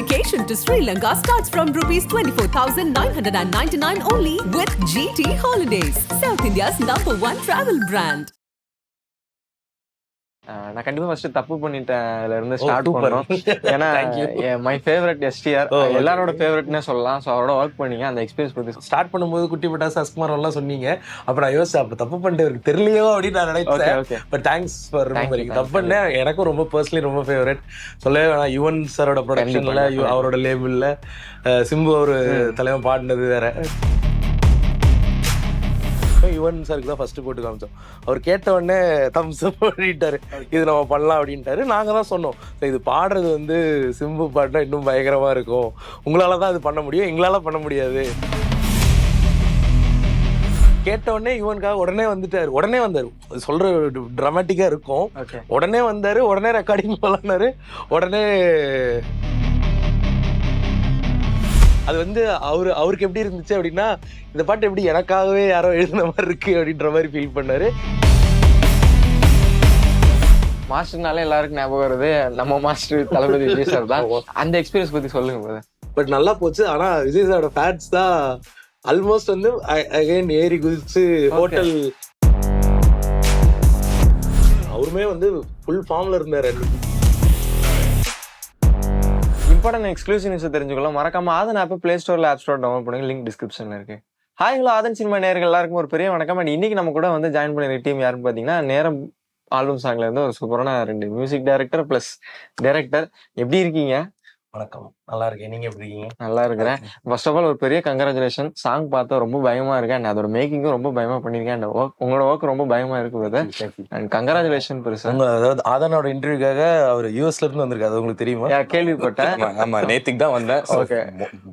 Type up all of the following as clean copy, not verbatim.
vacation to Sri Lanka starts from rupees 24,999 only with GT Holidays, South India's #1 travel brand. நான் கண்டிப்பா first தப்பு பண்ணிட்டேன்ல இருந்து start super. பண்ணோம். ஏன்னா மை ஃபேவரட் எஸ்டிஆர் எல்லாரோட ஃபேவரட்னே சொல்லலாம். ஸோ அவரோட ஒர்க் பண்ணீங்க, அந்த எக்ஸ்பீரியன்ஸ் பத்தி ஸ்டார்ட் பண்ணும்போது குட்டி பட்டாசு சஸ்குமார் எல்லாம் சொன்னீங்க. அப்ப நான் யோசிச்சேன், அப்ப தப்பு பண்ணிட்டு தெரியலையோ அப்படின்னு நான் நினைச்சேன். But thanks for remembering. தப்பு பண்ண எனக்கும் ரொம்ப பர்சனலி ரொம்ப ஃபேவரட். சொல்லவே வேணாம், யுவன் சாரோட ப்ரொடக்ஷன்ல அவரோட லேபிள்ல சிம்பு ஒரு தலைவன் பாடினது வேற. யுவன் சாருக்கு தான் ஃபர்ஸ்ட் போட்டு காமிச்சோம். அவர் கேட்ட உடனே தம்ஸ் அப் பண்ணிட்டாரு, இது நம்ம பண்ணலாம் அப்படின்ட்டாரு. நாங்கள் தான் சொன்னோம், இது பாடுறது வந்து சிம்பு பாடினா இன்னும் பயங்கரமாக இருக்கும், உங்களால தான் இது பண்ண முடியும், எங்களால் பண்ண முடியாது. கேட்ட உடனே யுவனுக்காக உடனே வந்துட்டாரு, உடனே வந்தார். சொல்ற ட்ராமாட்டிக்காக இருக்கும். உடனே வந்தார், உடனே ரெக்கார்டிங் பண்ணாரு, உடனே அது வந்து அவருக்கு எப்படி இருந்துச்சு அப்படின்னா, இந்த பாட்டு எப்படி எனக்காகவே யாரோ எழுதின மாதிரி இருக்கு அப்படின்ற மாதிரி ஃபீல் பண்ணாரு. மாஸ்டர்னாலே எல்லாருக்கும் ஞாபகம் வருது நம்ம மாஸ்டர் தளபதி விஜய் சார் தான். அந்த எக்ஸ்பீரியன்ஸ் பத்தி சொல்லுங்க. பட் நல்லா போச்சு. ஆனா விஜய் சாரோட ஃபேன்ஸ் தான் ஆல்மோஸ்ட் வந்து அகைன் ஏறி குதிச்சு ஹோட்டல். அவருமே வந்து ஃபுல் ஃபார்ம்ல இருந்தாரு. இம்பார்ட்டன்ட் எக்ஸ்க்ளூசிவ் நியூஸ் தெரிஞ்சுக்கலாம் மறக்காம ஆதன் ஆப் பிளே ஸ்டோர்ல ஆப் ஸ்டோர் டவுன்லோட் பண்ணுங்க, லிங்க் டிஸ்கிரிப்ஷன்ல இருக்கு. ஹாய் ஹலோ ஆதன் சினிமா நேயர்கள் எல்லாருக்கும் ஒரு பெரிய வணக்கம். அண்ட் இன்னைக்கு நம்ம கூட வந்து ஜாயின் பண்ணிருக்க டீம் யாருன்னு பாத்தீங்கன்னா, நேரம் ஆல்பம் சாங்ல இருந்து ஒரு சூப்பரான 2 மியூசிக் டைரக்டர் பிளஸ் டைரக்டர். எப்படி இருக்கீங்க? வணக்கம், நல்லா இருக்கேன். நீங்க எப்படி இருக்கீங்க? நல்லா இருக்கிறேன். ஃபர்ஸ்ட் ஆஃப் ஆல் ஒரு பெரிய கங்க்ராச்சுலேஷன். சாங் பார்த்தா ரொம்ப பயமா இருக்கு, அண்ட் அதோட மேக்கிங்கும் ரொம்ப பயமா பண்ணிருக்கேன். அண்ட் உங்களோட ஒர்க் ரொம்ப பயமா இருக்குது. அண்ட் கங்க்ராச்சுலேஷன் பெருசா. அதாவது ஆதனோட இன்டர்வியூக்காக அவர் யூஎஸ்ல இருந்து வந்திருக்காரு, அது உங்களுக்கு தெரியுமா? கேள்விப்பட்டேன். ஆமா, நேத்துக்கு தான் வந்தேன். ஓகே,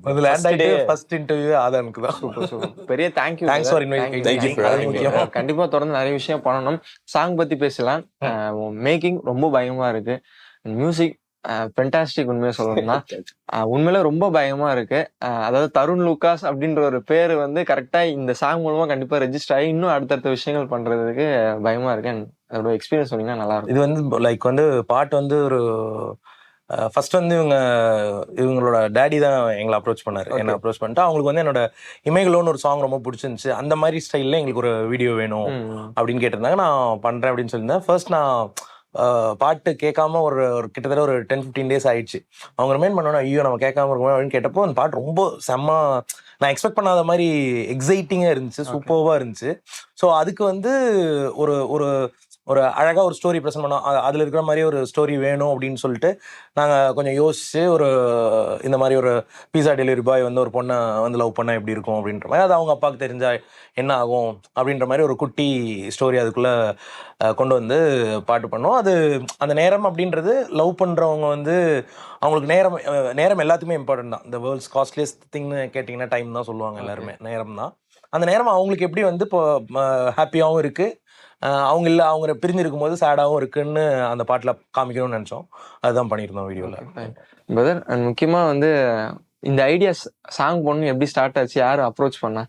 வந்து லேண்ட் ஆயிட்டு ஃபர்ஸ்ட் இன்டர்வியூ ஆதனுக்கு தான். சூப்பர் சூப்பர், பெரிய தேங்க்யூ. Thanks for inviting. கண்டிப்பா தொடர்ந்து நிறைய விஷயம் பண்ணணும். சாங் பத்தி பேசலாம். மேக்கிங் ரொம்ப பயமா இருக்கு, மியூசிக் ஃபென்டாஸ்டிக். உண்மையா சொல்லணும்னா உண்மையில ரொம்ப பயமா இருக்கு. அதாவது தருண் லூகாஸ் அப்படின்ற ஒரு பேரு வந்து கரெக்டா இந்த சாங் மூலமா கண்டிப்பா ரெஜிஸ்டர் ஆகி இன்னும் அடுத்தடுத்த விஷயங்கள் பண்றதுக்கு பயமா இருக்கு. அதோட எக்ஸ்பீரியன்ஸ் சொன்னீங்கன்னா நல்லா இருக்கும். இது வந்து லைக் வந்து பாட்டு வந்து ஒரு ஃபர்ஸ்ட் வந்து இவங்களோட டேடி தான் எங்களை அப்ரோச் பண்ணாரு. என்ன அப்ரோச் பண்ணிட்டு அவங்களுக்கு வந்து என்னோட இமைகளோன்னு ஒரு சாங் ரொம்ப பிடிச்சிருந்துச்சு, அந்த மாதிரி ஸ்டைல்ல எங்களுக்கு ஒரு வீடியோ வேணும் அப்படின்னு கேட்டிருந்தாங்க. நான் பண்றேன் அப்படின்னு சொல்லியிருந்தேன். ஃபர்ஸ்ட் நான் பாட்டு கேட்காம ஒரு கிட்டத்தட்ட ஒரு 10-15 டேஸ் ஆயிடுச்சு. அவங்க ரிமைண்ட் பண்ணோன்னா, ஐயோ நம்ம கேட்காம இருக்கோம் அப்படின்னு கேட்டப்போ அந்த பாட்டு ரொம்ப செம்ம, நான் எக்ஸ்பெக்ட் பண்ணாத மாதிரி எக்ஸைட்டிங்காக இருந்துச்சு, சூப்பர்வாக இருந்துச்சு. ஸோ அதுக்கு வந்து ஒரு ஒரு ஒரு அழகாக ஒரு ஸ்டோரி ப்ரெசென்ட் பண்ணோம். அதில் இருக்கிற மாதிரி ஒரு ஸ்டோரி வேணும் அப்படின்னு சொல்லிட்டு நாங்கள் கொஞ்சம் யோசிச்சு ஒரு இந்த மாதிரி ஒரு பீஸா டெலிவரி பாய் வந்து ஒரு பொண்ணை வந்து லவ் பண்ணால் எப்படி இருக்கும் அப்படின்ற மாதிரி, அது அவங்க அப்பாவுக்கு தெரிஞ்சா என்ன ஆகும் அப்படின்ற மாதிரி ஒரு குட்டி ஸ்டோரி அதுக்குள்ளே கொண்டு வந்து பாட்டு பண்ணோம். அது அந்த நேரம் அப்படின்றது லவ் பண்ணுறவங்க வந்து அவங்களுக்கு நேரம் எல்லாத்துக்குமே இம்பார்ட்டன்ட் தான். இந்த வேர்ல்ட்ஸ் காஸ்ட்லியஸ்ட் திங்னு கேட்டிங்கன்னா டைம் தான் சொல்லுவாங்க எல்லாருமே. நேரம் தான். அந்த நேரம் அவங்களுக்கு எப்படி வந்து இப்போ ஹாப்பியாகவும் இருக்குது, அவங்க இல்லை அவங்க பிரிஞ்சு இருக்கும்போது சேடாகவும் இருக்குன்னு அந்த பாட்டில் காமிக்கணும்னு நினச்சோம். அதுதான் பண்ணியிருந்தோம் வீடியோவில். பிரதர், அண்ட் முக்கியமாக வந்து இந்த ஐடியாஸ் சாங் பண்ணணும் எப்படி ஸ்டார்ட் ஆச்சு, யார் அப்ரோச் பண்ணா?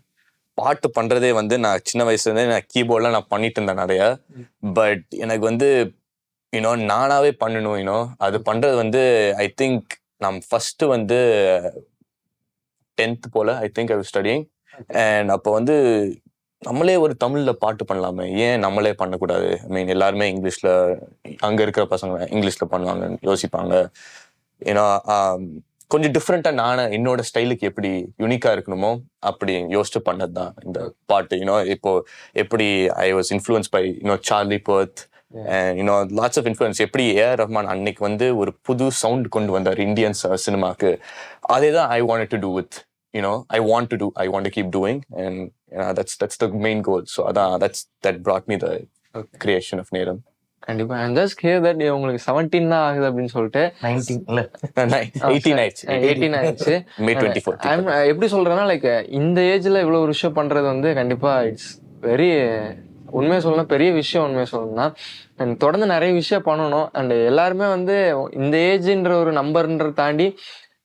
பாட்டு பண்றதே வந்து நான் சின்ன வயசுலேருந்தே நான் கீபோர்ட்லாம் நான் பண்ணிட்டு இருந்தேன் நிறைய. பட் எனக்கு வந்து நானாவே பண்ணணும். அது பண்றது வந்து ஐ திங்க் நான் ஃபர்ஸ்ட் வந்து 10th போல I think I was studying. And அப்போ வந்து நம்மளே ஒரு தமிழ்ல பாட்டு பண்ணலாமே, ஏன் நம்மளே பண்ணக்கூடாது? ஐ மீன் எல்லாருமே இங்கிலீஷ்ல, அங்க இருக்கிற பசங்க இங்கிலீஷ்ல பண்ணுவாங்கன்னு யோசிப்பாங்க. ஏன்னா கொஞ்சம் டிஃப்ரெண்டா நானும் என்னோட ஸ்டைலுக்கு எப்படி யூனிக்கா இருக்கணுமோ அப்படி யோசிச்சு பண்ணது தான் இந்த பாட்டு. இப்போ எப்படி I was influence by Charlie Barth and lots of influence. எப்படி ஏஆர் ரஹ்மான் அன்னைக்கு வந்து ஒரு புது சவுண்ட் கொண்டு வந்தார் இந்தியன் சினிமாக்கு. அதே தான் I wanted to do with I want to keep doing, and that's the main goal. So that brought me the creation of நேரம். கண்டிப்பா. and just hear that உங்களுக்கு 17 தான் ஆகுது அப்படின்னு சொல்லிட்டு 18 ஆயிடுச்சு May 24. எப்படி சொல்றேன்னா, லைக் இந்த ஏஜ்ல இவ்வளவு ஒரு விஷயம் பண்றது வந்து கண்டிப்பா இட்ஸ் வெரி, உண்மையை சொல்லணும் பெரிய விஷயம். உண்மையை சொல்லணும்னா தொடர்ந்து நிறைய விஷயம் பண்ணணும். அண்ட் எல்லாருமே வந்து இந்த ஏஜ்ன்ற ஒரு நம்பர்ன்ற தாண்டி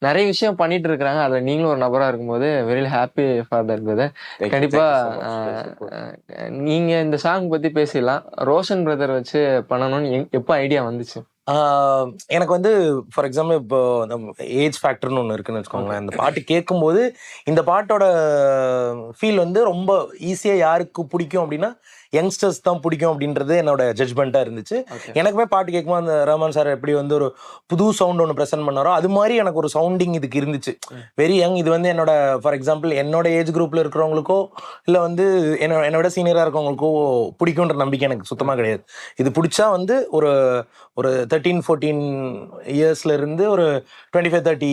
நிறைய விஷயம் பண்ணிட்டு இருக்கிறாங்க. அதுல நீங்களும் ஒரு நபரா இருக்கும்போது very happy for that brother. கண்டிப்பா நீங்க இந்த சாங் பத்தி பேசிடலாம். ரோஷன் பிரதர் வச்சு பண்ணணும்னு எப்போ ஐடியா வந்துச்சு? எனக்கு வந்து ஃபார் எக்ஸாம்பிள் இப்போ ஏஜ் ஃபேக்டர்னு ஒன்று இருக்குன்னு வச்சுக்கோங்களேன். இந்த பாட்டு கேட்கும்போது இந்த பாட்டோட ஃபீல் வந்து ரொம்ப ஈஸியாக யாருக்கு பிடிக்கும் அப்படின்னா யங்ஸ்டர்ஸ் தான் பிடிக்கும் அப்படின்றது என்னோட ஜட்ஜ்மெண்ட்டாக இருந்துச்சு. எனக்குமே பாட்டு கேட்கும்போது அந்த ரஹ்மான் சார் எப்படி வந்து ஒரு புது சவுண்ட் ஒன்று ப்ரெசென்ட் பண்ணாரோ அது மாதிரி எனக்கு ஒரு சவுண்டிங் இதுக்கு இருந்துச்சு. Very young. இது வந்து என்னோட ஃபார் எக்ஸாம்பிள் என்னோட ஏஜ் குரூப்பில் இருக்கிறவங்களுக்கோ இல்லை வந்து என்னோட சீனியராக இருக்கவங்களுக்கோ பிடிக்குன்ற நம்பிக்கை எனக்கு சுத்தமாக கிடையாது. இது பிடிச்சா வந்து ஒரு 13-14 இயர்ஸ்ல இருந்து ஒரு 25-30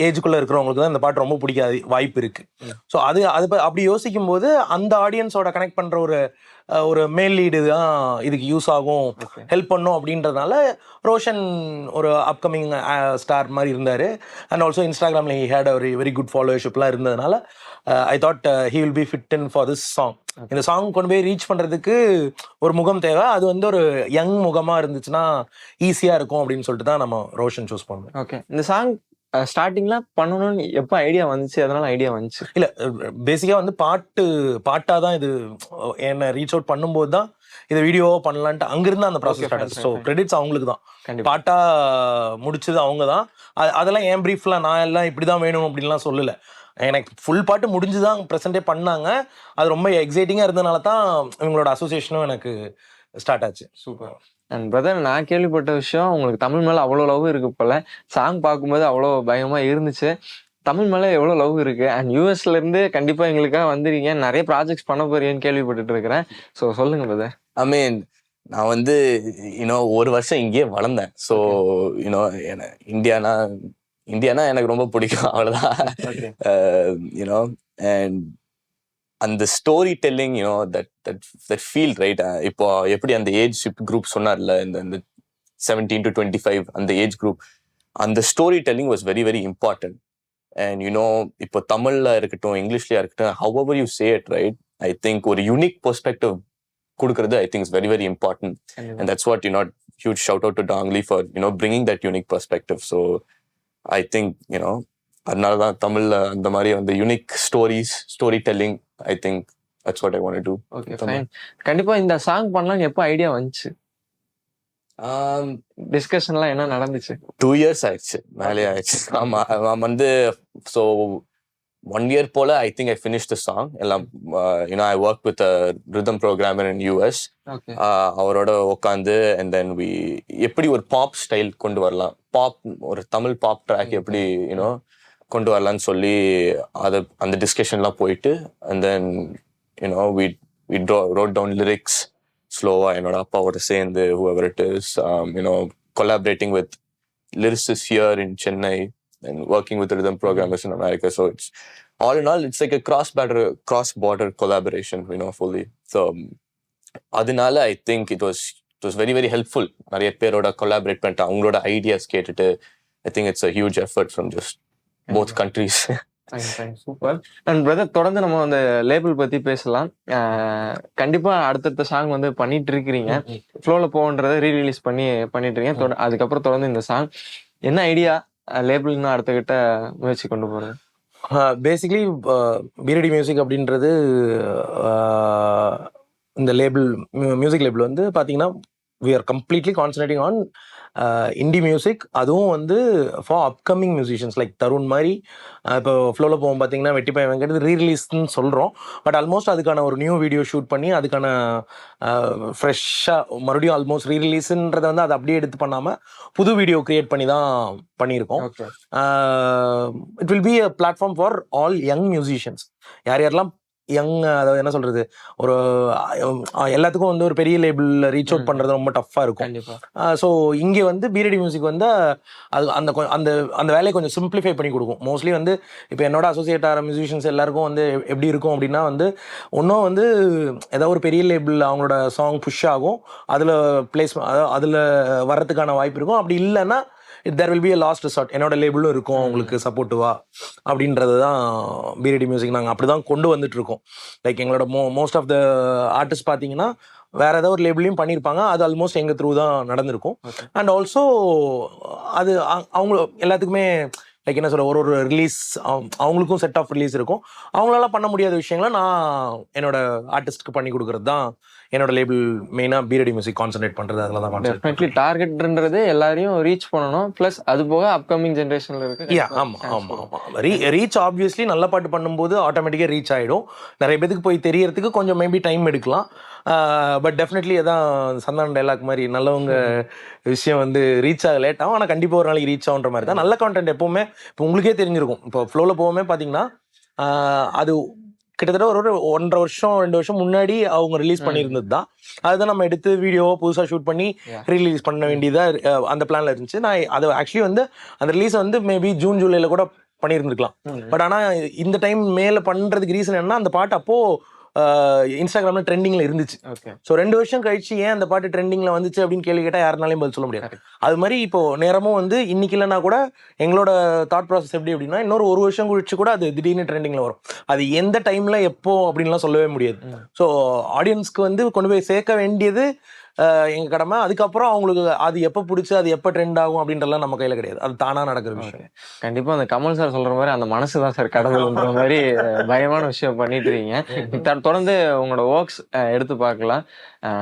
ஏஜுக்குள்ள இருக்கிறவங்களுக்கு தான் இந்த பாட்டு ரொம்ப பிடிக்காது வாய்ப்பு இருக்கு. ஸோ அது அப்படி யோசிக்கும் போது அந்த ஆடியன்ஸோட கனெக்ட் பண்ற ஒரு மேல் லீடு தான் இதுக்கு யூஸ் ஆகும், ஹெல்ப் பண்ணும் அப்படின்றதுனால ரோஷன் ஒரு அப்கமிங் ஸ்டார் மாதிரி இருந்தார். அண்ட் ஆல்சோ இன்ஸ்டாகிராமில் ஹி ஹேட் ஒரு வெரி குட் ஃபாலோவர்ஷிப்லாம் இருந்ததுனால I thought he will be fit in for this song. இந்த சாங் கொண்டு போய் ரீச் பண்ணுறதுக்கு ஒரு முகம் தேவை. அது வந்து ஒரு யங் முகமாக இருந்துச்சுன்னா ஈஸியாக இருக்கும் அப்படின்னு சொல்லிட்டு தான் நம்ம ரோஷன் சூஸ் பண்ணோம். ஓகே, இந்த சாங் ஸ்டார்டிங்ல பண்ணணும்னு எப்போ ஐடியா வந்துச்சு? அதனால ஐடியா வந்துச்சு இல்லை, பேசிக்காக வந்து பாட்டாக தான் இது என்னை ரீச் அவுட் பண்ணும்போது தான் இதை வீடியோவாக பண்ணலான்ட்டு அங்கிருந்து அந்த ப்ராசஸ் ஸ்டார்ட் ஆச்சு. ஸோ கிரெடிட்ஸ் அவங்களுக்கு தான். பாட்டா முடிச்சது அவங்க தான். அதெல்லாம் என் ப்ரீஃப்லாம் நான் எல்லாம் இப்படி தான் வேணும் அப்படின்லாம் சொல்லலை. எனக்கு ஃபுல் பாட்டு முடிஞ்சு தான் ப்ரெசென்டே பண்ணாங்க. அது ரொம்ப எக்ஸைட்டிங்காக இருந்ததுனால தான் இவங்களோட அசோசியேஷனும் எனக்கு ஸ்டார்ட் ஆச்சு. சூப்பர். அண்ட் பிரதர், நான் கேள்விப்பட்ட விஷயம் உங்களுக்கு தமிழ் மேலே அவ்வளோ லவ் இருக்கு போல. சாங் பார்க்கும்போது அவ்வளோ பயமாக இருந்துச்சு. தமிழ் மேலே எவ்வளோ லவ் இருக்கு? அண்ட் யூஎஸ்ல இருந்து கண்டிப்பாக எங்களுக்காக வந்துருக்கீங்க, நிறைய ப்ராஜெக்ட்ஸ் பண்ண போறீங்கன்னு கேள்விப்பட்டுட்டு இருக்கிறேன். ஸோ சொல்லுங்க பிரதர். ஐ மீன் நான் வந்து ஒரு வருஷம் இங்கேயே வளர்ந்தேன். ஸோ இந்தியானா எனக்கு ரொம்ப பிடிக்கும், அவ்வளோதான். அண்ட் அந்த story telling that feel right. இப்போ எப்படி அந்த ஏஜ் குரூப் சொன்னார்ல, இந்த 17 to 25 அந்த ஏஜ் குரூப், அந்த story telling was very very important. And இப்போ தமிழ்ல இருக்கட்டும் இங்கிலீஷ்லயா இருக்கட்டும், however you say it, right, I think ஒரு யூனிக் பெர்ஸ்பெக்டிவ் கொடுக்கறது I think is very very important. And that's what huge shout out to Dongli for bringing that unique perspective. So I think அதனால தான் தமிழ்ல அந்த மாதிரி அந்த unique story telling, I think that's what I want to do. Okay, fine. கண்டிப்பா இந்த song பண்ணலாம்னு எப்போ ஐடியா வந்துச்சு? டிஸ்கஷன்லாம் என்ன நடந்துச்சு? 2 years ஆயிடுச்சு, மேலே ஆயிடுச்சு. ஆமா, வந்து ஸோ 1 year போல I think I finished the song. எல்லாம் I worked with a rhythm programmer in US. அவரோட உட்காந்து and then we எப்படி ஒரு பாப் ஸ்டைல் கொண்டு வரலாம், ஒரு தமிழ் பாப் ட்ராக் எப்படி கொண்டு வரலான்னு சொல்லி அந்த டிஸ்கஷன்லாம் போயிட்டு and then we wrote down lyrics ஸ்லோவா என்னோட அப்பாவோட சேர்ந்து, whoever it is, collaborating with lyricists here in Chennai and working with rhythm programmers in America. So it's all in all, it's like a cross-border collaboration, fully. So அதனால I think it was very very helpful. நிறைய பேரோட collaborate பண்ணிட்டு அவங்களோட ideas கேட்டுட்டு I think it's a huge effort from just both countries. Super. And brother, தொடர்ந்து நம்ம அந்த label பத்தி பேசலாம். கண்டிப்பா அடுத்தடுத்த சாங் வந்து பண்ணிட்டு இருக்கிறீங்க, ஃப்ளோல போன்றதை ரீரிலீஸ் பண்ணிட்டு இருக்கீங்க. அதுக்கப்புறம் தொடர்ந்து இந்த சாங் என்ன ஐடியா லேபிள்னா அடுத்த கிட்ட முயற்சி கொண்டு போறது? பேசிக்லி பீரடி மியூசிக் அப்படின்றது இந்த மியூசிக் லேபிள் வந்து பார்த்தீங்கன்னா we are completely concentrating on indie music. அதுவும் வந்து for upcoming musicians like Tarun மாதிரி. இப்போ ஃப்ளோவில் போகும் பார்த்தீங்கன்னா வெட்டிப்பாய் வெங்கட் ரீரிலீஸ்ன்னு சொல்கிறோம். பட் ஆல்மோஸ்ட் அதுக்கான ஒரு நியூ வீடியோ ஷூட் பண்ணி அதுக்கான ஃப்ரெஷ்ஷாக மறுபடியும் ஆல்மோஸ்ட் ரீரிலீஸுன்றதை வந்து அதை அப்படியே எடுத்து பண்ணாமல் புது வீடியோ கிரியேட் பண்ணி தான் பண்ணியிருக்கோம். It will be a platform for all young musicians. யாரெல்லாம் யங், அதாவது என்ன சொல்றது, ஒரு எல்லாத்துக்கும் வந்து ஒரு பெரிய லேபிளில் ரீச் அவுட் பண்ணுறது ரொம்ப டஃப்பாக இருக்கும். ஸோ இங்கே வந்து பீரடி மியூசிக் வந்து அது அந்த வேலையை கொஞ்சம் சிம்பிளிஃபை பண்ணி கொடுக்கும். மோஸ்ட்லி வந்து இப்போ என்னோட அசோசியேட் ஆகிற மியூசிஷியன்ஸ் எல்லாருக்கும் வந்து எப்படி இருக்கும் அப்படின்னா வந்து ஒன்றும் வந்து ஏதாவது ஒரு பெரிய லேபிள் அவங்களோட சாங் புஷ் ஆகும், அதில் அதில் வர்றதுக்கான வாய்ப்பு இருக்கும். அப்படி இல்லைன்னா there will be a last resort. என்னோட லேபிளும் இருக்கும் அவங்களுக்கு சப்போர்ட்டிவா அப்படின்றது தான் பீரடி மியூசிக். நாங்கள் அப்படி தான் கொண்டு வந்துட்டு இருக்கோம். லைக் எங்களோட மோஸ்ட் ஆஃப் த ஆர்டிஸ்ட் பார்த்தீங்கன்னா வேற ஏதாவது ஒரு லேபிளையும் பண்ணியிருப்பாங்க, அது ஆல்மோஸ்ட் எங்கள் த்ரூ தான் நடந்திருக்கும். அண்ட் ஆல்சோ அது அவங்க எல்லாத்துக்குமே லைக் என்ன சொல்ற, ஒரு ரிலீஸ் அவங்களுக்கும் செட் ஆஃப் ரிலீஸ் இருக்கும். அவங்களால பண்ண முடியாத விஷயங்களை நான் என்னோட ஆர்டிஸ்ட்க்கு பண்ணி கொடுக்கறது தான் என்னோட லேபிள் மெயினாக பீரடி மியூசிக் கான்சென்ட்ரேட் பண்ணுறது அதில் தான் கான்சென்ட்ரேட். டெஃபினெட்லி டார்கெட்ன்றது எல்லாரையும் ரீச் பண்ணணும், ப்ளஸ் அது போக அப்கமிங் ஜென்ரேஷன்ல இருக்கு. ஆமாம். ரீச் ஆப்வியஸ்லி நல்ல பாட்டு பண்ணும்போது ஆட்டோமேட்டிக்காக ரீச் ஆகிடும். நிறைய பேருக்கு போய் தெரியறதுக்கு கொஞ்சம் மேபி டைம் எடுக்கலாம். பட் டெஃபினெட்லி அதான் சந்தானம் டைலாக் மாதிரி நல்லவங்க விஷயம் வந்து ரீச் ஆக லேட் ஆகும், ஆனால் கண்டிப்பாக ஒரு நாளைக்கு ரீச் ஆகுன்ற மாதிரி தான். நல்ல கான்டென்ட் எப்போவுமே இப்போ உங்களுக்கே தெரிஞ்சிருக்கும். இப்போ ஃப்ளோவில் போவோமே பார்த்தீங்கன்னா அது கிட்டத்தட்ட ஒரு 1.5 வருஷம் 2 வருஷம் முன்னாடி அவங்க ரிலீஸ் பண்ணியிருந்தது தான். அதுதான் நம்ம எடுத்து வீடியோவை புதுசாக ஷூட் பண்ணி ரீலீஸ் பண்ண வேண்டியதாக அந்த பிளான்ல இருந்துச்சு. நான் அது ஆக்சுவலி வந்து அந்த ரிலீஸை வந்து மேபி ஜூன் ஜூலைல கூட பண்ணியிருந்துருக்கலாம். பட் ஆனால் இந்த டைம் மேலே பண்ணுறதுக்கு ரீசன் என்னன்னா அந்த பாட்டு அப்போது இன்ஸ்டாகிராம்ல ட்ரெண்டிங்ல இருந்துச்சு. ஸோ 2 வருஷம் கழிச்சு ஏன் அந்த பாட்டு ட்ரெண்டிங்ல வந்துச்சு அப்படின்னு கேள்வி கேட்டால் யாருனாலையும் பதில் சொல்ல முடியாது. அது மாதிரி இப்போ நேரமும் வந்து இன்னைக்கு இல்லைன்னா கூட எங்களோட தாட் ப்ராசஸ் எப்படி அப்படின்னா இன்னொரு 1 வருஷம் கழிச்சு கூட அது திடீர்னு ட்ரெண்டிங்ல வரும். அது எந்த டைம்ல எப்போ அப்படின்லாம் சொல்லவே முடியாது. ஸோ ஆடியன்ஸ்க்கு வந்து கொண்டு போய் சேர்க்க வேண்டியது எங்க கடமை. அதுக்கப்புறம் அவங்களுக்கு அது எப்போ பிடிச்சி அது எப்போ ட்ரெண்ட் ஆகும் அப்படின்றலாம் நம்ம கையில கிடையாது, அது தானா நடக்கிற விஷயம். கண்டிப்பா அந்த கமல் சார் சொல்ற மாதிரி அந்த மனசு தான் சார் கடவுள்ன்ற மாதிரி பயமான விஷயம் பண்ணிட்டு இருக்கீங்க. தொடர்ந்து உங்களோட ஒர்க்ஸ் எடுத்து பார்க்கலாம்.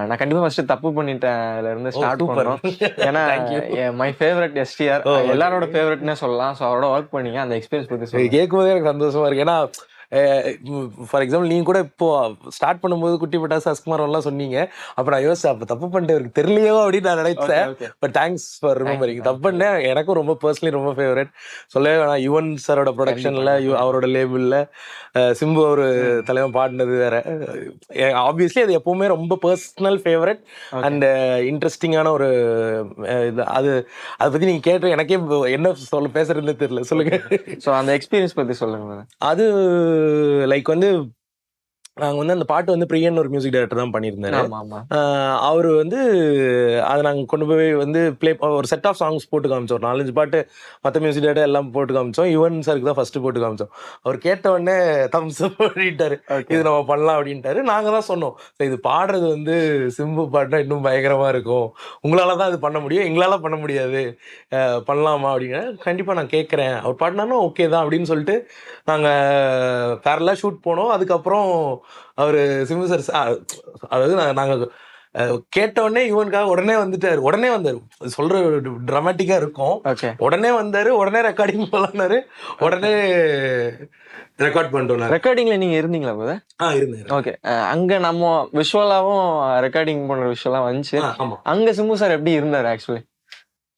நான் கண்டிப்பா ஃபர்ஸ்ட் தப்பு பண்ணிட்டேன்ல இருந்து ஸ்டார்ட் பண்றோம். ஏன்னா மை ஃபேவரட் எஸ்டிஆர் எல்லாரோட ஃபேவரட்னே சொல்லலாம். ஸோ அவரோட ஒர்க் பண்ணீங்க, அந்த எக்ஸ்பீரியன்ஸ் பத்தி கேட்கும்போதே எனக்கு சந்தோஷமா இருக்கு. ஏன்னா ஃபார் எக்ஸாம்பிள் நீங்கள் கூட இப்போ ஸ்டார்ட் பண்ணும்போது குட்டி பட்டாசு அஸ்குமார் எல்லாம் சொன்னீங்க. அப்போ நான் யோசிச்சேன் அப்போ தப்பு பண்ணிட்டு அவருக்கு தெரியலையோ அப்படின்னு நான் நினைச்சேன். But thanks for remembering. தப்பு பண்ணேன். எனக்கும் ரொம்ப பர்சனலி ரொம்ப ஃபேவரட். சொல்லவே வேணாம், யுவன் சாரோட ப்ரொடக்ஷனில் அவரோட லேபிளில் சிம்பு ஒரு தலைவன் பாடினது வேற. ஆப்வியஸ்லி அது எப்பவுமே ரொம்ப பர்சனல் ஃபேவரட் அண்ட் இன்ட்ரெஸ்டிங்கான ஒரு இது. அதை பற்றி நீங்கள் கேட்டு எனக்கே என்ன பேசுறதுன்னு தெரியல. சொல்லுங்க. ஸோ அந்த எக்ஸ்பீரியன்ஸ் பற்றி சொல்லுங்க. அது லைக் வந்து நாங்கள் வந்து அந்த பாட்டு வந்து பிரியன் ஒரு மியூசிக் டைரக்டர் தான் பண்ணியிருந்தாரு. அவர் வந்து அதை நாங்கள் கொண்டு போய் வந்து ஒரு செட் ஆஃப் சாங்ஸ் போட்டு காமிச்சோம். ஒரு 4-5 பாட்டு மற்ற மியூசிக் டைரக்டர் எல்லாம் போட்டு காமிச்சோம். யுவன் சாருக்கு தான் ஃபர்ஸ்ட் போட்டு காமிச்சோம். அவர் கேட்ட உடனே தம்ஸ் அப் அப்படின்ட்டாரு, இது நம்ம பண்ணலாம் அப்படின்ட்டாரு. நாங்கள் தான் சொன்னோம், இது பாடுறது வந்து சிம்பு பாட்டுனா இன்னும் பயங்கரமாக இருக்கும், உங்களால் தான் இது பண்ண முடியும், எங்களால் பண்ண முடியாது, பண்ணலாமா அப்படின்னா. கண்டிப்பாக நான் கேட்குறேன், அவர் பாடினாலும் ஓகே தான் அப்படின்னு சொல்லிட்டு நாங்கள் பேரலாக ஷூட் போனோம். அதுக்கப்புறம் அவரு சிம்பு சார் அதாவது நாங்கள் கேட்டவுடனே யுவனுக்காக உடனே வந்துட்டாரு. உடனே வந்தாரு, சொல்ற டிராமாட்டிக்கா இருக்கும். உடனே வந்தாரு, உடனே ரெக்கார்டிங் போலான்னாரு, உடனே ரெக்கார்ட் பண்ணிட்டோம். ரெக்கார்டிங்ல நீங்க இருந்தீங்களா? இருந்தேன். ஓகே. அங்க நம்ம விஷுவலாவும் ரெக்கார்டிங் பண்ற விஷயம் வந்துச்சு. அங்க சிம்பு சார் எப்படி இருந்தாரு? ஆக்சுவலி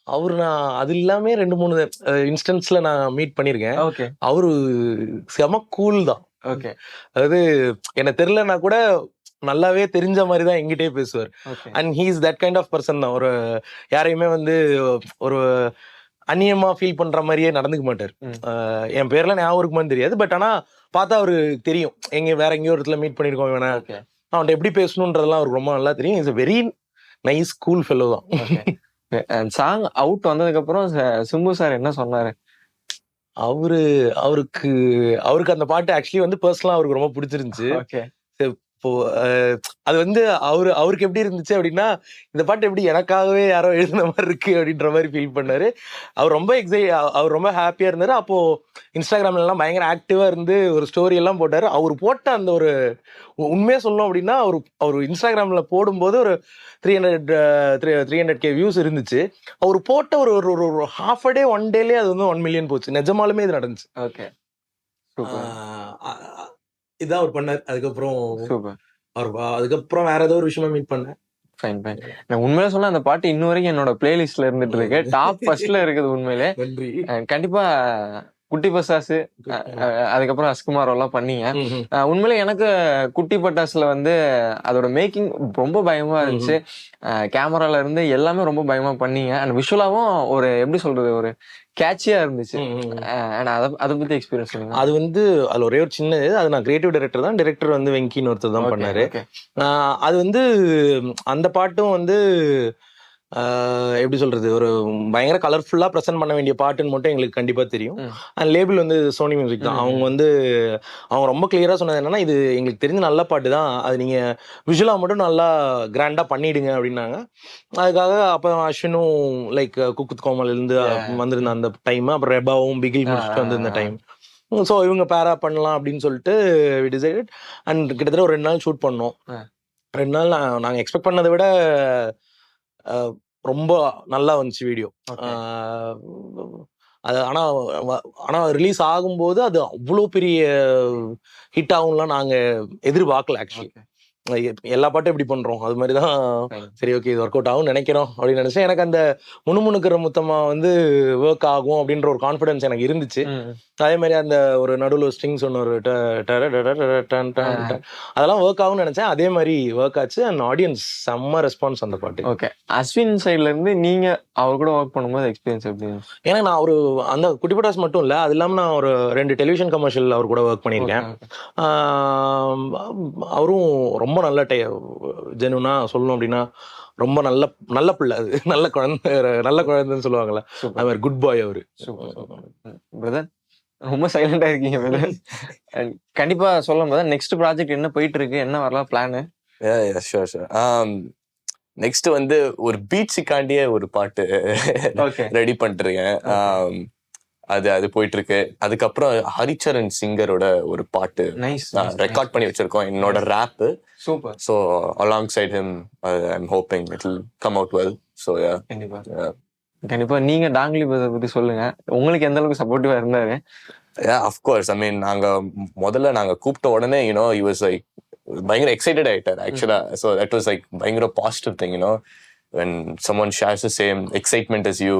அவரு நான் அது இல்லாம 2-3 இன்ஸ்டன்ஸ்ல நான் மீட் பண்ணிருக்கேன். அவரு செம கூல் தான். ஓகே. அதாவது என்ன தெரியலன்னா கூட நல்லாவே தெரிஞ்ச மாதிரி தான் எங்கிட்டே பேசுவார். And he is that kind of person தான். ஒரு யாரையுமே வந்து ஒரு அந்நியமா ஃபீல் பண்ற மாதிரியே நடந்துக்க மாட்டார். என் பேர்ல ஞாபகம் இருக்குமான்னு தெரியாது, பட் ஆனா பார்த்தா அவருக்கு தெரியும் வேற எங்கேயோ ஒரு இடத்துல மீட் பண்ணிருக்கோம், வேணா அவன்கிட்ட எப்படி பேசணுன்றதெல்லாம் அவருக்கு ரொம்ப நல்லா தெரியும். Is a very nice cool fellow தான். சாங் அவுட் வந்ததுக்கு அப்புறம் சிம்பு சார் என்ன சொன்னாரு? அவருக்கு அந்த பாட்டு ஆக்சுவலி வந்து பர்சனலா அவருக்கு ரொம்ப பிடிச்சிருந்துச்சு. இப்போ அது வந்து அவருக்கு எப்படி இருந்துச்சு அப்படின்னா, இந்த பாட்டு எப்படி எனக்காகவே யாரோ எழுதின மாதிரி இருக்கு அப்படின்ற மாதிரி ஃபீல் பண்ணாரு. அவர் ரொம்ப ஹாப்பியா இருந்தாரு. அப்போ இன்ஸ்டாகிராம்ல எல்லாம் பயங்கர ஆக்டிவா இருந்து ஒரு ஸ்டோரி எல்லாம் போட்டாரு. அவர் போட்ட அந்த ஒரு உண்மையா சொல்லணும் அப்படின்னா, அவர் இன்ஸ்டாகிராம்ல போடும்போது ஒரு 300K வியூஸ் இருந்துச்சு. அவர் போட்ட ஒரு half a day 1 dayலயே அது வந்து 1 million போச்சு. நிஜமாலுமே இது நடந்துச்சு. இதான் அவர் பண்ணார். அதுக்கப்புறம் வேற ஏதோ ஒரு விஷயமா மீட் பண்ணேன். நான் உண்மையில சொன்னா அந்த பாட்டு இன்ன வரைக்கும் என்னோட பிளேலிஸ்ட்ல இருந்துட்டு இருக்கு. டாப் ஃபர்ஸ்ட்ல இருக்குது உண்மையிலே. கண்டிப்பா குட்டி பட்டாசு அதுக்கப்புறம் அஸ்குமார் எல்லாம் பண்ணீங்க. உண்மையில எனக்கு குட்டி பட்டாசுல வந்து அதோட மேக்கிங் ரொம்ப பயமா இருந்துச்சு. கேமரால இருந்து எல்லாமே ரொம்ப பயமா பண்ணீங்க. அண்ட் விஷுவலாவும் ஒரு எப்படி சொல்றது, ஒரு கேட்சியா இருந்துச்சு. அதை பத்தி எக்ஸ்பீரியன்ஸ் பண்ணுங்க. அது வந்து அதுல ஒரே ஒரு சின்ன அது நான் கிரியேட்டிவ் டைரக்டர் தான். டைரக்டர் வந்து வெங்கின்னு ஒருத்தர் தான் பண்ணாரு. அது வந்து அந்த பாட்டும் வந்து எப்படி சொல்றது, ஒரு பயங்கர கலர்ஃபுல்லா ப்ரெசென்ட் பண்ண வேண்டிய பாட்டுன்னு மட்டும் எங்களுக்கு கண்டிப்பா தெரியும். அண்ட் லேபிள் வந்து சோனி மியூசிக் தான். அவங்க ரொம்ப கிளியரா சொன்னது என்னன்னா, இது எங்களுக்கு தெரிஞ்ச நல்ல பாட்டு தான், அது நீங்க விஷுவலா மட்டும் நல்லா கிராண்டா பண்ணிடுங்க அப்படின்னாங்க. அதுக்காக அப்போ அஸ்வினும் லைக் குக்குத் கோமல் இருந்து வந்திருந்த அந்த டைம், அப்புறம் ரெபாவும் பிகில் முடிச்சுட்டு வந்திருந்த டைம். ஸோ இவங்க பேரா பண்ணலாம் அப்படின்னு சொல்லிட்டு வி டிசைடட். அண்ட் கிட்டத்தட்ட ஒரு 2 நாள் ஷூட் பண்ணோம். 2 நாள் நாங்கள் எக்ஸ்பெக்ட் பண்ணதை விட ரொம்ப நல்லா வந்துச்சு வீடியோ. அது ஆனால் ரிலீஸ் ஆகும்போது அது அவ்வளோ பெரிய ஹிட் ஆகும்லாம் நாங்கள் எதிர்பார்க்கல ஆக்சுவலி. எல்லா பாட்டும் எப்படி பண்றோம் அது மாதிரி தான். சரி ஓகே இது ஒர்க் அவுட் ஆகும்னு நினைக்கிறோம் அப்படின்னு நினைச்சேன். எனக்கு அந்த முணுமுணுக்கிற முத்தமா வந்து ஒர்க் ஆகும் அப்படின்ற ஒரு கான்ஃபிடன்ஸ் எனக்கு இருந்துச்சு. அதே மாதிரி அந்த ஒரு நடுவில் ஸ்ட்ரிங்ஸ் ஒன்று ஒரு அதெல்லாம் ஒர்க் ஆகும்னு நினைச்சேன். அதே மாதிரி ஒர்க் ஆச்சு. அண்ட் ஆடியன்ஸ் செம்ம ரெஸ்பான்ஸ் அந்த பாட்டு. ஓகே, அஸ்வின் சைட்ல இருந்து நீங்க அவர் கூட ஒர்க் பண்ணும்போது எக்ஸ்பீரியன்ஸ் எப்படி? ஏன்னா நான் ஒரு அந்த குட்டி பட்டாஸ் மட்டும் இல்லை, அது இல்லாமல் நான் ஒரு 2 டெலிவிஷன் கமர்ஷியல் அவர் கூட ஒர்க் பண்ணியிருக்கேன். அவரும் ரொம்ப நல்ல ஜெனுனா சொல்லணும் அப்படின்னா ரொம்ப நல்ல பிள்ளை. அது நல்ல குழந்தைன்னு சொல்லுவாங்கல்ல, அது மாதிரி குட் பாய் அவரு. பிரதர் ரொம்ப சைலண்டா இருக்கீங்க பிரதர். கண்டிப்பா சொல்லும் போது நெக்ஸ்ட் ப்ராஜெக்ட் என்ன போயிட்டு இருக்கு, என்ன வரலாம் பிளானு? ஷூர். நெக்ஸ்ட் வந்து ஒரு பீச்சுக்காண்டியே ஒரு பாட்டு ரெடி பண்ணிருக்கேன். அது போயிட்டு இருக்கு. அதுக்கப்புறம் ஹரிச்சரன் சிங்கரோட ஒரு பாட்டு ரெக்கார்ட் பண்ணி வச்சிருக்கோம், என்னோட rap. Super. So alongside him I'm hoping it will come out well. So கண்டிப்பா நீங்க டாங்லி பிரதர் பத்தி சொல்லுங்க, உங்களுக்கு எந்த அளவுக்கு சப்போர்ட்டிவா இருந்தாரு? அஃப்கோர்ஸ். ஐ மீன் நாங்க கூப்பிட்ட உடனே he was like பயங்கர எக்ஸைட்டட் ஆயிட்டார் ஆக்சுவலா. ஸோ தட் வாஸ் லைக் பயங்கர positive thing when someone shares the same excitement as you,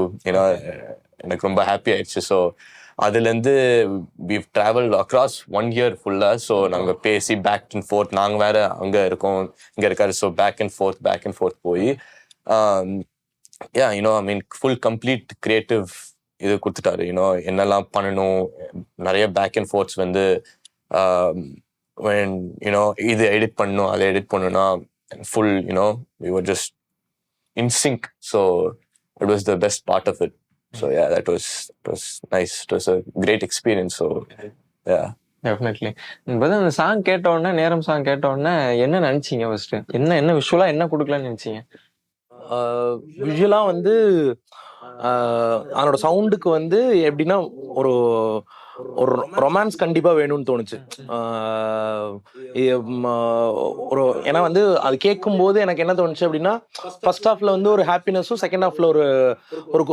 எனக்கு ரொம்ப ஹாப்பி ஆயிடுச்சு. ஸோ அதுலேருந்து we've traveled across 1 year ஃபுல்லா. ஸோ நாங்கள் பேசி பேக் அண்ட் ஃபோர்த், நாங்கள் வேற அங்கே இருக்கோம் இங்கே இருக்காரு. ஸோ பேக் அண்ட் ஃபோர்த் போய் ஐ மீன் ஃபுல் கம்ப்ளீட் கிரியேட்டிவ் இது கொடுத்துட்டாரு. என்னெல்லாம் பண்ணணும், நிறைய பேக் அண்ட் ஃபோர்த்ஸ் வந்து when இது எடிட் பண்ணணும் அதை எடிட் பண்ணணும்னா full we were just in sync. So it was the best part of it. So that was nice. It was a great experience. So definitely. அந்த song கேட்ட உடனே, நேரம் song கேட்ட உடனே என்ன நினைச்சீங்க? ஃபர்ஸ்ட் என்ன விஷுவலா என்ன கொடுக்கலாம்னு நினைச்சீங்க? விஷுவலா வந்து அதனோட சவுண்டுக்கு வந்து எப்படின்னா ஒரு ரொமான்ஸ் கண்டிப்பா வேணும்னு தோணுச்சு. ஒரு ஏன்னா வந்து அது கேட்கும் போது எனக்கு என்ன தோணுச்சு அப்படின்னா, ஃபர்ஸ்ட் ஹாஃப்ல வந்து ஒரு ஹாப்பினஸும் செகண்ட் ஹாஃப்ல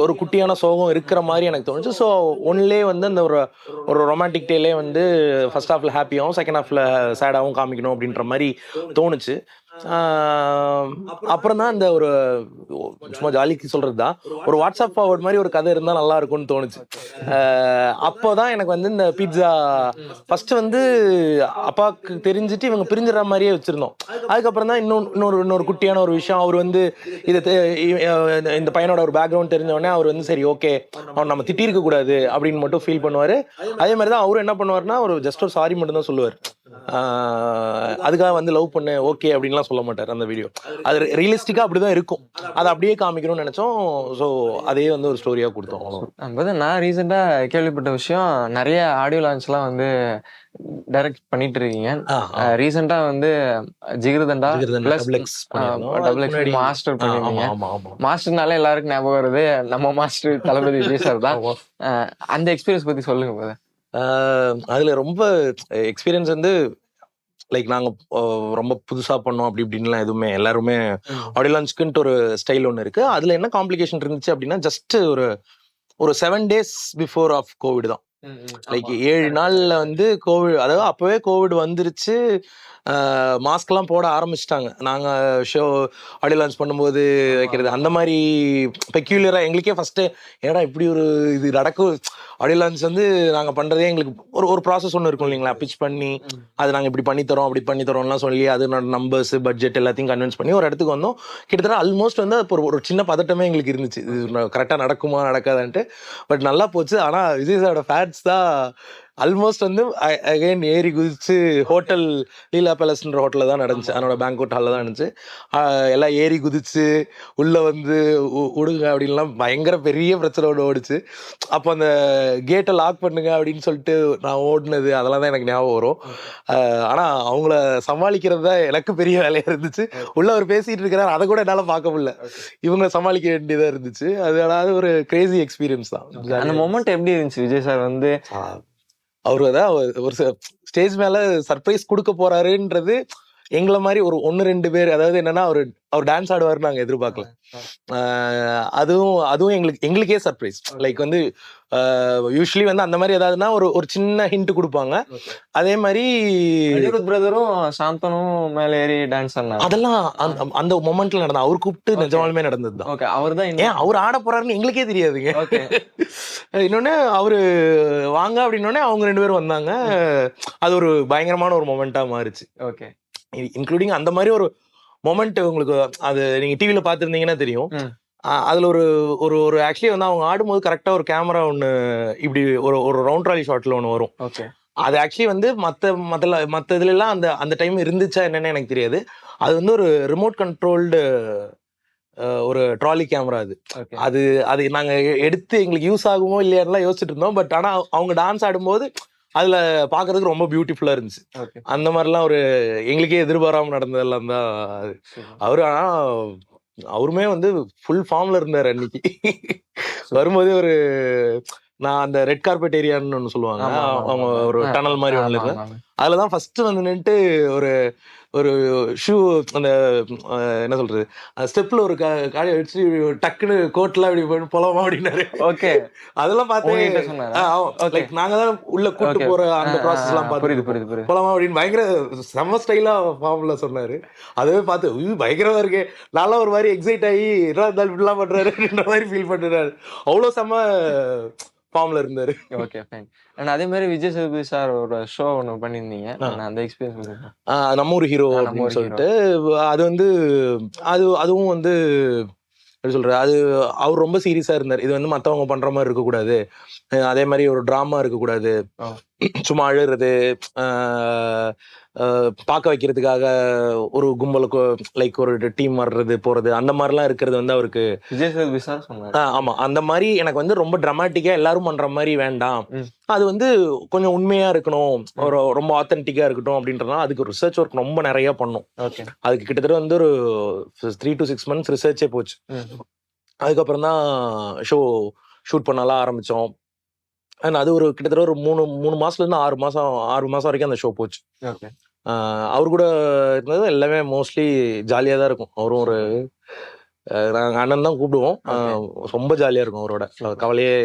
ஒரு குட்டியான சோகம் இருக்கிற மாதிரி எனக்கு தோணுச்சு. ஸோ ஒன்லே வந்து அந்த ஒரு ரொமான்டிக் டேலே வந்து ஃபர்ஸ்ட் ஹாஃப்ல ஹாப்பியாகவும் செகண்ட் ஹாஃப்ல சேடாகவும் காமிக்கணும் அப்படின்ற மாதிரி தோணுச்சு. அப்புறம் தான் அந்த ஒரு சும்மா ஜாலிக்கு சொல்றது தான், ஒரு வாட்ஸ்அப் ஃபார்வர்ட் மாதிரி ஒரு கதை இருந்தால் நல்லா இருக்கும்னு தோணுச்சு. அப்போதான் எனக்கு வந்து இந்த பீட்சா ஃபர்ஸ்ட் வந்து அப்பாவுக்கு தெரிஞ்சுட்டு இவங்க பிரிஞ்சிடற மாதிரியே வச்சிருந்தோம். அதுக்கப்புறம் தான் இன்னொரு குட்டியான ஒரு விஷயம், அவர் வந்து இந்த பையனோட ஒரு பேக்ரவுண்ட் தெரிஞ்ச உடனே அவர் வந்து சரி ஓகே அவன் நம்ம திட்டிருக்க கூடாது அப்படின்னு மட்டும் ஃபீல் பண்ணுவாரு. அதே மாதிரி தான் அவரும் என்ன பண்ணுவாருன்னா ஒரு ஜஸ்ட் ஒரு சாரி மட்டும் தான் சொல்லுவார். அதுக்காக வந்து லவ் பண்ணு ஓகே அப்படின்லாம் சொல்ல மாட்டார் அந்த வீடியோ. அது ரியலிஸ்டிக்கா அப்படிதான் இருக்கும், அதை அப்படியே காமிக்கணும்னு நினைச்சோம். ஸோ அதே வந்து ஒரு ஸ்டோரியா கொடுத்தோம். நான் ரீசெண்டா கேள்விப்பட்ட விஷயம், நிறைய ஆடியோ லான்ச்லாம் வந்து டைரக்ட் பண்ணிட்டு இருக்கீங்க. ரீசெண்டா வந்து ஜிகிர்தண்டா மாஸ்டர் பண்ணிருக்கீங்க. மாஸ்டர்னால எல்லாருக்கும் ஞாபகம் வருது நம்ம மாஸ்டர் தளபதி விஜய் சார் தான். அந்த எக்ஸ்பீரியன்ஸ் பத்தி சொல்லுங்க. அதுல ரொம்ப எக்ஸ்பீரியன்ஸ் வந்து லைக் நாங்க ரொம்ப புதுசா பண்ணோம் அப்படி இப்படின்லாம் எதுவுமே, எல்லாருமே ஆடியோ லான்ச்க்குன்ட்டு ஒரு ஸ்டைல் ஒன்று இருக்கு. அதுல என்ன காம்ப்ளிகேஷன் இருந்துச்சு அப்படின்னா, ஜஸ்ட் ஒரு 7 days பிஃபோர் ஆஃப் கோவிட் தான். லைக் 7 நாள்ல வந்து கோவிட், அதாவது அப்பவே கோவிட் வந்துருச்சு. மாஸ்க்லாம் போட ஆரம்பிச்சிட்டாங்க. நாங்கள் ஆடியோ லான்ச் பண்ணும்போது வைக்கிறது அந்த மாதிரி பெக்யூலராக எங்களுக்கே ஃபஸ்ட்டு ஏன்னா இப்படி ஒரு இது நடக்கும். ஆடியோ லான்ச் வந்து நாங்கள் பண்ணுறதே எங்களுக்கு ஒரு ப்ராசஸ் ஒன்று இருக்கும் இல்லைங்களா, பிச் பண்ணி அது நாங்கள் இப்படி பண்ணித்தரோம் அப்படி பண்ணித்தரோம்லாம் சொல்லி அது நம்பர்ஸ் பட்ஜெட் எல்லாத்தையும் கன்வின்ஸ் பண்ணி ஒரு இடத்துக்கு வந்தோம். கிட்டத்தட்ட ஆல்மோஸ்ட் வந்து இப்போ ஒரு சின்ன பதட்டமே எங்களுக்கு இருந்துச்சு, இது கரெக்டாக நடக்குமா நடக்காதான்ட்டு. பட் நல்லா போச்சு. ஆனால் விஜய் சாரோட ஃபேன்ஸ் தான் ஆல்மோஸ்ட் வந்து அகைன் ஏறி குதிச்சு ஹோட்டல் லீலா பேலஸ்ன்ற ஹோட்டலில் தான் நடந்துச்சு, அதனோட பேங்க்அவுட் ஹாலில் தான் இருந்துச்சு. எல்லாம் ஏறி குதிச்சு உள்ளே வந்து விடுங்க அப்படின்லாம் பயங்கர பெரிய பிரச்சனை ஒன்று ஓடிச்சு. அப்போ அந்த கேட்டை லாக் பண்ணுங்க அப்படின்னு சொல்லிட்டு நான் ஓடினது அதெல்லாம் தான் எனக்கு ஞாபகம் வரும். ஆனால் அவங்கள சமாளிக்கிறது தான் எனக்கு பெரிய வேலையாக இருந்துச்சு. உள்ள அவர் பேசிகிட்டு இருக்கிறார், அதை கூட என்னால் பார்க்க முடியல, இவங்க சமாளிக்க வேண்டியதாக இருந்துச்சு. அதனால ஒரு கிரேசி எக்ஸ்பீரியன்ஸ் தான். அந்த மொமெண்ட் எப்படி இருந்துச்சு? விஜய் சார் வந்து அவரு தான் ஒரு ஸ்டேஜ் மேல சர்ப்ரைஸ் கொடுக்க போறாருன்றது எங்களை மாதிரி ஒரு 1-2 பேர், அதாவது என்னன்னா அவர் டான்ஸ் ஆடுவார் நாங்க எதிர்பார்க்கல. அதுவும் எங்களுக்கே சர்ப்ரைஸ். லைக் வந்து யூஸ்வலி வந்து அந்த மாதிரி ஏதாவதுன்னா ஒரு சின்ன ஹிண்ட் கொடுப்பாங்க. அதே மாதிரி அனிருத் பிரதரும் சாந்தனும் மேல ஏறி டான்ஸ் ஆடினாங்க. அதெல்லாம் அந்த மொமெண்ட்ல நடந்தது. அவர் கூப்பிட்டு நிஜமாலுமே நடந்ததுதான். ஓகே, அவர்தான் ஏன் அவர் ஆட போறாருன்னு எங்களுக்கே தெரியாதுங்க. ஓகே. இன்னொன்னு அவரு வாங்க அப்படின்னோடனே அவங்க 2 பேரும் வந்தாங்க. அது ஒரு பயங்கரமான ஒரு மொமெண்டா மாறுச்சு. ஓகே. இன்க்ளூடிங் அந்த மாதிரி ஒரு மொமெண்ட் உங்களுக்கு அது நீங்க டிவில பாத்துருந்தீங்கன்னா தெரியும். அதுல ஒரு ஆக்சுவலி வந்து அவங்க ஆடும்போது கரெக்டா ஒரு கேமரா ஒண்ணு இப்படி ஒரு ரவுண்ட் ராலி ஷாட்ல ஒண்ணு வரும். ஓகே. அது ஆக்சுவலி வந்து மத்த இதுல எல்லாம் அந்த டைம் இருந்துச்சா என்னன்னு எனக்கு தெரியாது. அது வந்து ஒரு ரிமோட் கண்ட்ரோல்டு ஒரு ட்ராலி கேமரா. அது நாங்க எடுத்து எங்களுக்கு யூஸ் ஆகுமோ இல்லையான்லாம் யோசிச்சுட்டு இருந்தோம். பட் ஆனா அவங்க டான்ஸ் ஆடும்போது அதுல பாக்குறதுக்கு ரொம்ப பியூட்டிஃபுல்லா இருந்துச்சு. அந்த மாதிரிலாம் எங்களுக்கே எதிர்பாராம நடந்ததெல்லாம் தான் அது. ஆனா அவருமே வந்து ஃபுல் ஃபார்ம்ல இருந்தாரு அன்னைக்கு. வரும்போதே நான் அந்த ரெட் கார்பெட் ஏரியான்னு ஒண்ணு சொல்லுவாங்க, அவங்க ஒரு டனல் மாதிரி ஒண்ணு இருக்கு. அதுலதான் ஃபர்ஸ்ட் வந்து நின்னுட்டு ஒரு ஷூ அந்த என்ன சொல்றது ஸ்டெப்ல ஒரு காடி வச்சு டக்குன்னு கோட்லாம் இப்படி போலாமா அப்படின்னாரு. ஓகே. அதெல்லாம் பார்த்து நாங்க தான் உள்ள கூட்டு போற அந்த ப்ராசஸ் எல்லாம் பார்த்து போலாமா அப்படின்னு பயங்கர செம்ம ஸ்டைலா ஃபார்ம்ல சொன்னாரு. அதுவே பார்த்து பயங்கரமா இருக்கு. நல்லா ஒரு மாதிரி எக்ஸைட் ஆகி இப்படிலாம் பண்றாரு அப்படின்ற மாதிரி ஃபீல் பண்றாரு. அவ்வளவு செம்ம ஃபார்ம்ல இருந்தாரு. Okay, fine. அண்ட் அதே மாதிரி விஜய் சேதுபதி சார் ஒரு ஷோ ஒன்று பண்ணியிருந்தீங்க, அந்த எக்ஸ்பீரியன்ஸ் நம்ம ஒரு ஹீரோ அப்படின்னு சொல்லிட்டு. அது வந்து அதுவும் வந்து எப்படி சொல்றது, அது அவர் ரொம்ப சீரியஸா இருந்தார். இது வந்து மற்றவங்க பண்ற மாதிரி இருக்கக்கூடாது, அதே மாதிரி ஒரு டிராமா இருக்கக்கூடாது, சும்மா அழுறது பார்க்க வைக்கிறதுக்காக ஒரு கும்பலுக்கு லைக் ஒரு டீம் வர்றது போறது அந்த மாதிரிலாம் இருக்கிறது வந்து அவருக்கு விஜய் சேதுபதி சார் சொன்னார். ஆமா, அந்த மாதிரி எனக்கு வந்து ரொம்ப டிராமாட்டிக்கா எல்லாரும் பண்ற மாதிரி வேண்டாம், அது வந்து கொஞ்சம் உண்மையா இருக்கணும், ரொம்ப ஆத்தென்டிக்கா இருக்கட்டும் அப்படின்றதுனால அதுக்கு ரிசர்ச் ஒர்க் ரொம்ப நிறைய பண்ணோம். அதுக்கு கிட்டத்தட்ட வந்து ஒரு 3 to 6 months ரிசர்ச்சே போச்சு. அதுக்கப்புறம் தான் ஷூட் பண்ணலாம் ஆரம்பிச்சோம். அது கிட்டத்தட்ட ஒரு 3 மாசத்துல இருந்து 6 மாசம் வரைக்கும் அந்த ஷோ போச்சு. அவரு கூட இருந்தது எல்லாமே மோஸ்ட்லி ஜாலியா தான் இருக்கும். அவரும் நாங்க அண்ணன் தான் கூப்பிடுவோம். ரொம்ப ஜாலியா இருக்கும் அவரோட. கவலையே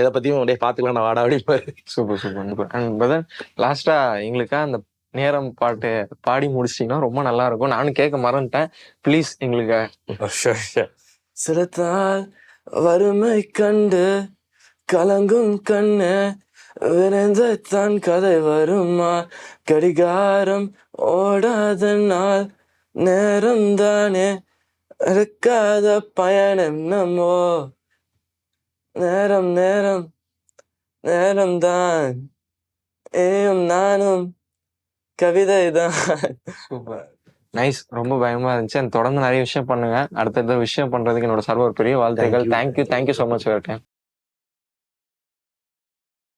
எதை பத்தியும் அப்படியே பாத்துக்கலாம் நான் வாடா அப்படிப்பாரு. Super super. அண்ட் பிரதர், லாஸ்டா எங்களுக்கா அந்த நேரம் பாட்டு பாடி முடிச்சிட்டீங்கன்னா ரொம்ப நல்லா இருக்கும். நானும் கேட்க மறந்துட்டேன், ப்ளீஸ் எங்களுக்கு. சிலத்தால் வறுமை கண்டு கலங்கும் கண்ணு விரைந்த தான் கதை வருமா, கடிகாரம் ஓடாத நாள் நேரம் தானே இருக்காத பயணம் நம்மோ, நேரம் நேரம் நேரம் தான் ஏயும் நானும் கவிதை தான். Super, nice. ரொம்ப பயமா இருந்துச்சு. தொடர்ந்து நிறைய விஷயம் பண்ணுங்க. அடுத்த விஷயம் பண்றதுக்கு என்னோட சர்வர் பெரிய வாழ்த்துக்கள். Thank you so much for time.